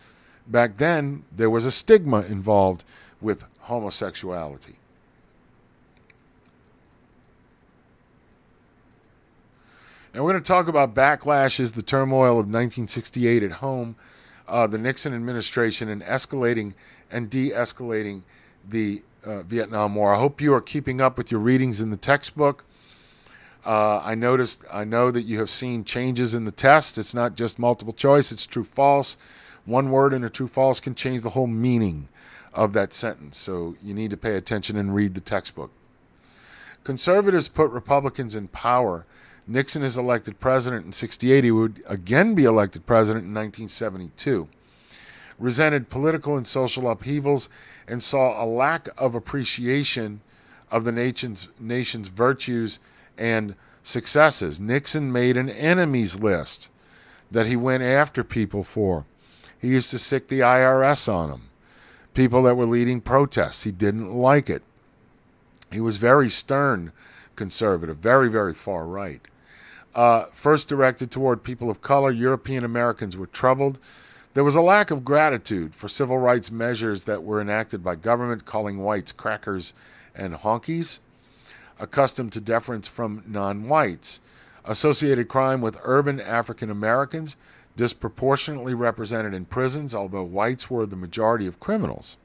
back then there was a stigma involved with homosexuality. Now we're going to talk about backlashes, the turmoil of 1968 at home, the Nixon administration, and escalating and de-escalating the Vietnam War. I hope you are keeping up with your readings in the textbook. I know that you have seen changes in the test. It's not just multiple choice, it's true-false. One word in a true-false can change the whole meaning of that sentence, so you need to pay attention and read the textbook. Conservatives put Republicans in power. Nixon is elected president in 1968. He would again be elected president in 1972. Resented political and social upheavals and saw a lack of appreciation of the nation's virtues and successes. Nixon made an enemies list that he went after people for. He used to sick the IRS on them. People that were leading protests. He didn't like it. He was very stern conservative, very, very far right. First directed toward people of color, European Americans were troubled. There was a lack of gratitude for civil rights measures that were enacted by government, calling whites crackers and honkies. Accustomed to deference from non-whites. Associated crime with urban African Americans, disproportionately represented in prisons, although whites were the majority of criminals.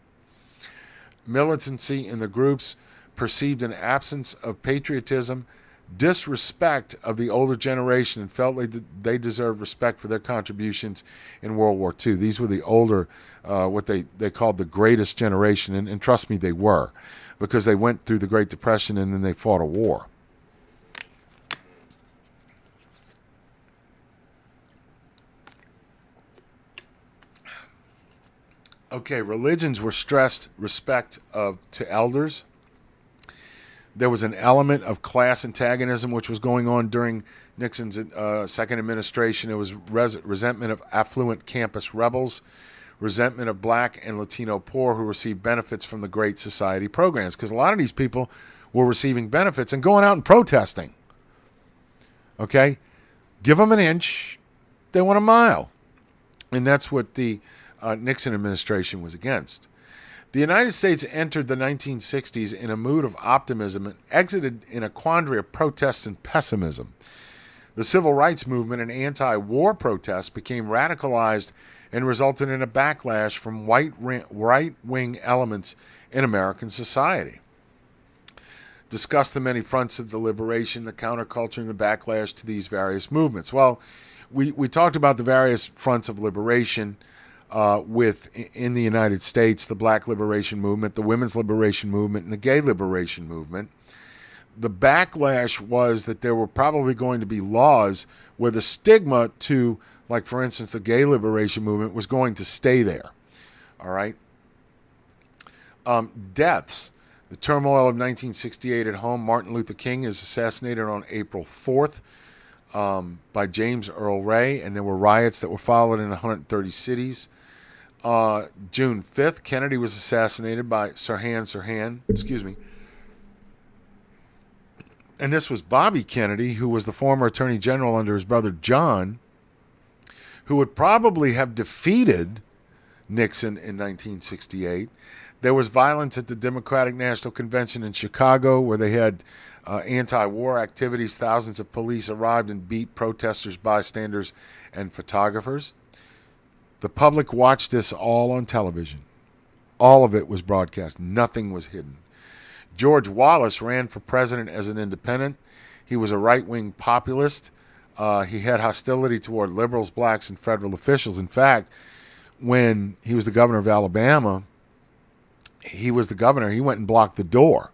Militancy in the groups perceived an absence of patriotism, disrespect of the older generation, and felt they deserved respect for their contributions in World War II. These were the older, what they called the greatest generation, and trust me, they were, because they went through the Great Depression and then they fought a war. Okay, religions were stressed respect to elders. There was an element of class antagonism which was going on during Nixon's second administration. It was resentment of affluent campus rebels, resentment of black and Latino poor who received benefits from the Great Society programs, because a lot of these people were receiving benefits and going out and protesting. Okay? Give them an inch, they want a mile. And that's what the Nixon administration was against. The United States entered the 1960s in a mood of optimism and exited in a quandary of protests and pessimism. The civil rights movement and anti-war protests became radicalized and resulted in a backlash from right-wing elements in American society. Discuss the many fronts of the liberation, the counterculture, and the backlash to these various movements. Well, we talked about the various fronts of liberation. in the United States, the Black Liberation Movement, the Women's Liberation Movement, and the Gay Liberation Movement. The backlash was that there were probably going to be laws where the stigma to, like, for instance, the Gay Liberation Movement was going to stay there. All right? Deaths. The turmoil of 1968 at home. Martin Luther King is assassinated on April 4th by James Earl Ray, and there were riots that were followed in 130 cities. June 5th, Kennedy was assassinated by Sirhan, and this was Bobby Kennedy, who was the former Attorney General under his brother John, who would probably have defeated Nixon in 1968. There was violence at the Democratic National Convention in Chicago, where they had anti-war activities. Thousands of police arrived and beat protesters, bystanders, and photographers. The public watched this all on television. All of it was broadcast. Nothing was hidden. George Wallace ran for president as an independent. He was a right-wing populist. He had hostility toward liberals, blacks, and federal officials. In fact, when he was the governor of Alabama, he went and blocked the door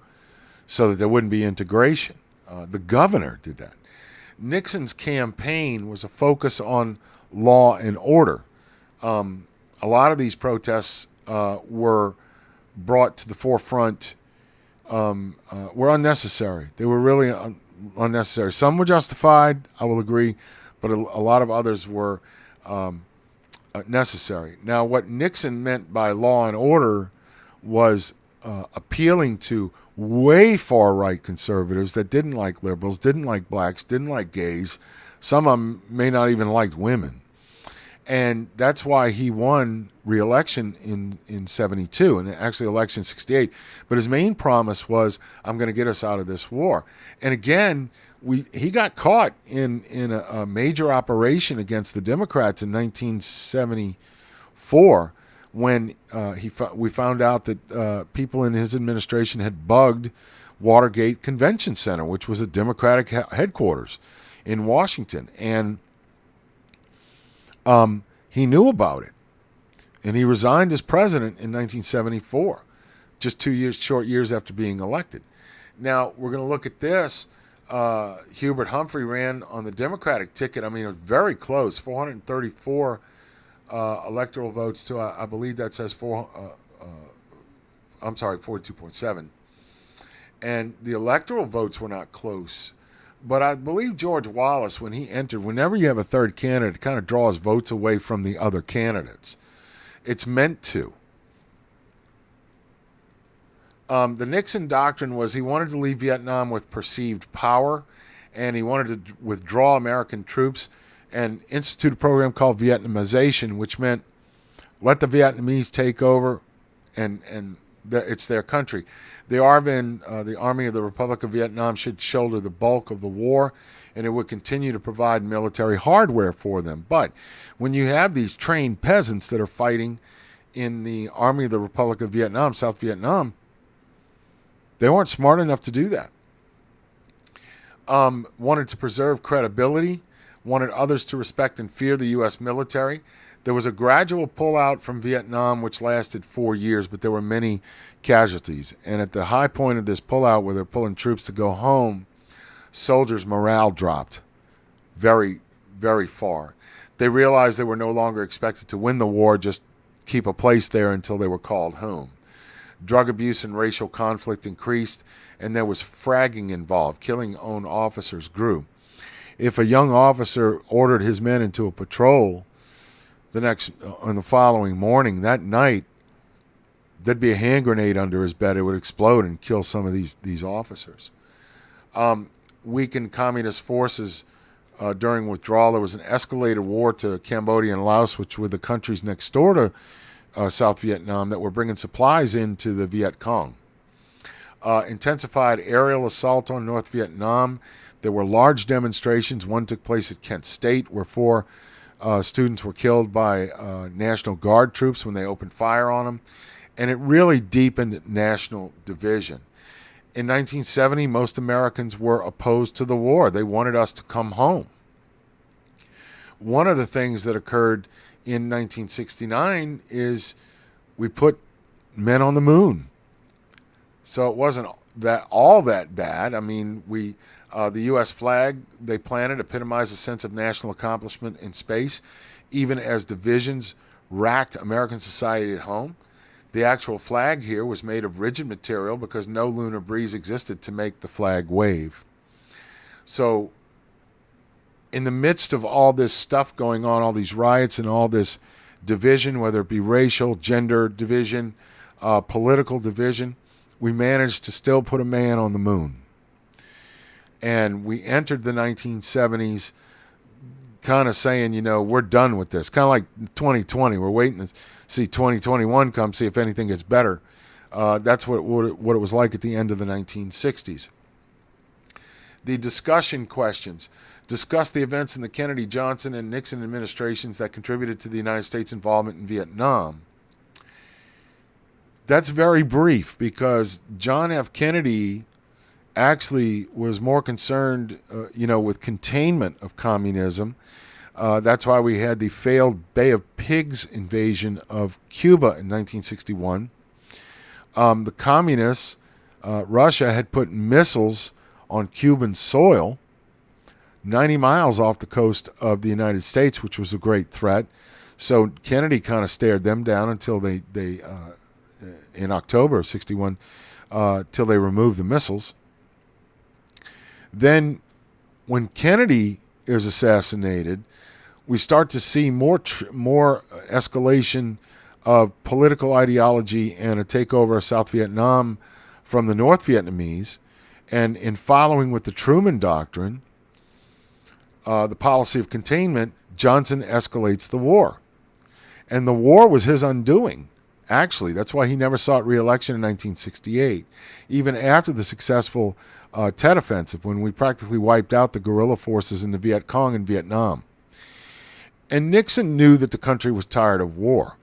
so that there wouldn't be integration. The governor did that. Nixon's campaign was a focus on law and order. A lot of these protests were brought to the forefront, were unnecessary. They were really unnecessary. Some were justified, I will agree, but a lot of others were necessary. Now, what Nixon meant by law and order was appealing to way far-right conservatives that didn't like liberals, didn't like blacks, didn't like gays. Some of them may not even like women. And that's why he won re-election in 72 and actually election 68. But his main promise was, I'm going to get us out of this war. And again, he got caught in a major operation against the Democrats in 1974 when we found out that people in his administration had bugged Watergate Convention Center, which was a Democratic headquarters in Washington. And he knew about it, and he resigned as president in 1974, just short years after being elected. Now, we're going to look at this. Hubert Humphrey ran on the Democratic ticket. I mean, it was very close, 434 electoral votes to, I believe that says 42.7. And the electoral votes were not close. But I believe George Wallace, when he entered, whenever you have a third candidate, it kind of draws votes away from the other candidates. It's meant to. The Nixon doctrine was he wanted to leave Vietnam with perceived power, and he wanted to withdraw American troops and institute a program called Vietnamization, which meant let the Vietnamese take over, and it's their country. The ARVN, the Army of the Republic of Vietnam, should shoulder the bulk of the war, and it would continue to provide military hardware for them. But when you have these trained peasants that are fighting in the Army of the Republic of Vietnam, South Vietnam, they weren't smart enough to do that. Wanted to preserve credibility, wanted others to respect and fear the U.S. military. There was a gradual pullout from Vietnam, which lasted 4 years, but there were many casualties. And at the high point of this pullout, where they're pulling troops to go home, soldiers' morale dropped very, very far. They realized they were no longer expected to win the war, just keep a place there until they were called home. Drug abuse and racial conflict increased, and there was fragging involved. Killing own officers grew. If a young officer ordered his men into a patrol on the following morning, that night, there'd be a hand grenade under his bed. It would explode and kill some of these officers. Weakened communist forces during withdrawal. There was an escalated war to Cambodia and Laos, which were the countries next door to South Vietnam, that were bringing supplies into the Viet Cong. Intensified aerial assault on North Vietnam. There were large demonstrations. One took place at Kent State, where 4 students were killed by National Guard troops when they opened fire on them. And it really deepened national division. In 1970, most Americans were opposed to the war. They wanted us to come home. One of the things that occurred in 1969 is we put men on the moon. So it wasn't all that bad. I mean, the U.S. flag they planted epitomized a sense of national accomplishment in space, even as divisions racked American society at home. The actual flag here was made of rigid material because no lunar breeze existed to make the flag wave. So in the midst of all this stuff going on, all these riots and all this division, whether it be racial, gender division, political division, we managed to still put a man on the moon. And we entered the 1970s kind of saying, we're done with this. Kind of like 2020. We're waiting to see 2021 come, see if anything gets better. That's what it was like at the end of the 1960s. The discussion questions. Discuss the events in the Kennedy, Johnson, and Nixon administrations that contributed to the United States' involvement in Vietnam. That's very brief because John F. Kennedy actually was more concerned, with containment of communism. That's why we had the failed Bay of Pigs invasion of Cuba in 1961. The communists, Russia, had put missiles on Cuban soil 90 miles off the coast of the United States, which was a great threat. So Kennedy kind of stared them down until they in October of 61, till they removed the missiles. Then when Kennedy is assassinated, we start to see more escalation of political ideology and a takeover of South Vietnam from the North Vietnamese. And in following with the Truman Doctrine, the policy of containment, Johnson escalates the war. And the war was his undoing. Actually, that's why he never sought re-election in 1968, even after the successful Tet Offensive, when we practically wiped out the guerrilla forces in the Viet Cong in Vietnam. And Nixon knew that the country was tired of war.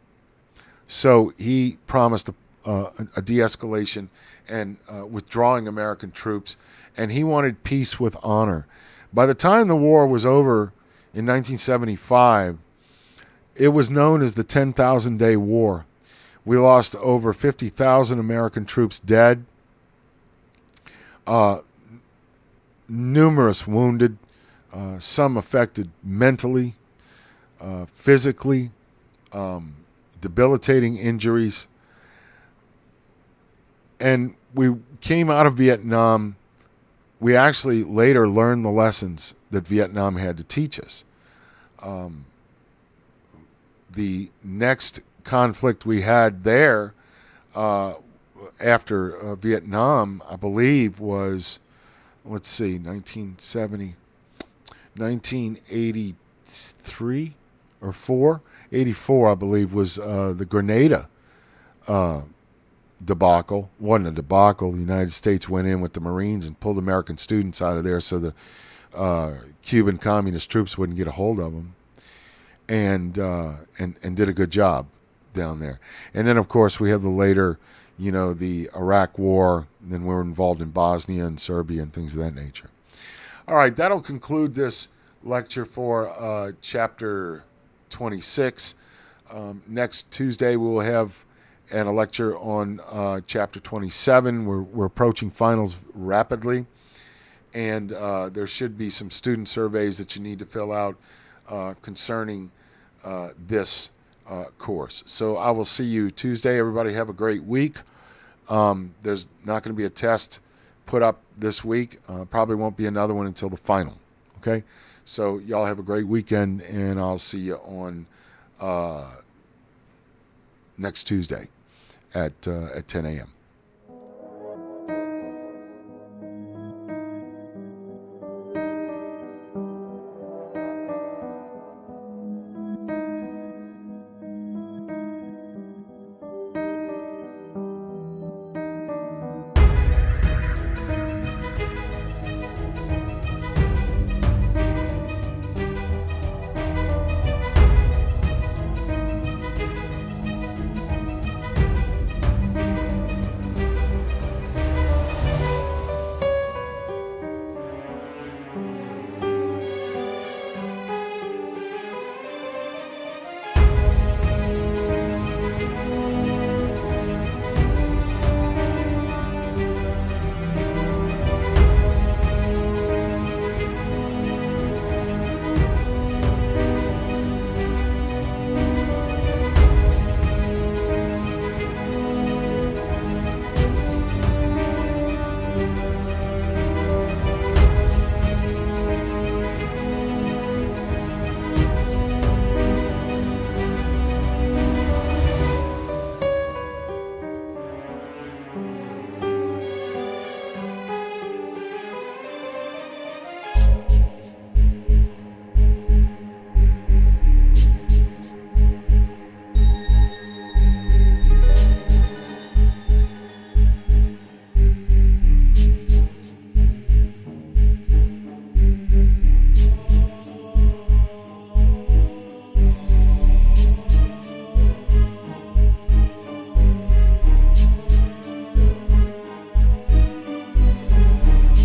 So he promised a de-escalation and withdrawing American troops, and he wanted peace with honor. By the time the war was over in 1975, it was known as the 10,000-day war. We lost over 50,000 American troops dead, numerous wounded, some affected mentally, physically, debilitating injuries. And we came out of Vietnam. We actually later learned the lessons that Vietnam had to teach us. The next conflict we had there after Vietnam, I believe, was, 1983 or 84, I believe, was the Grenada debacle. Wasn't a debacle. The United States went in with the Marines and pulled American students out of there so the Cuban communist troops wouldn't get a hold of them, and did a good job down there. And then, of course, we have the later, the Iraq War. And then we were involved in Bosnia and Serbia and things of that nature. All right, that'll conclude this lecture for Chapter 26. Next Tuesday, we will have a lecture on Chapter 27. We're approaching finals rapidly, and there should be some student surveys that you need to fill out concerning this course. So I will see you Tuesday. Everybody have a great week. There's not going to be a test put up this week. Probably won't be another one until the final. Okay? So y'all have a great weekend, and I'll see you on next Tuesday at 10 a.m.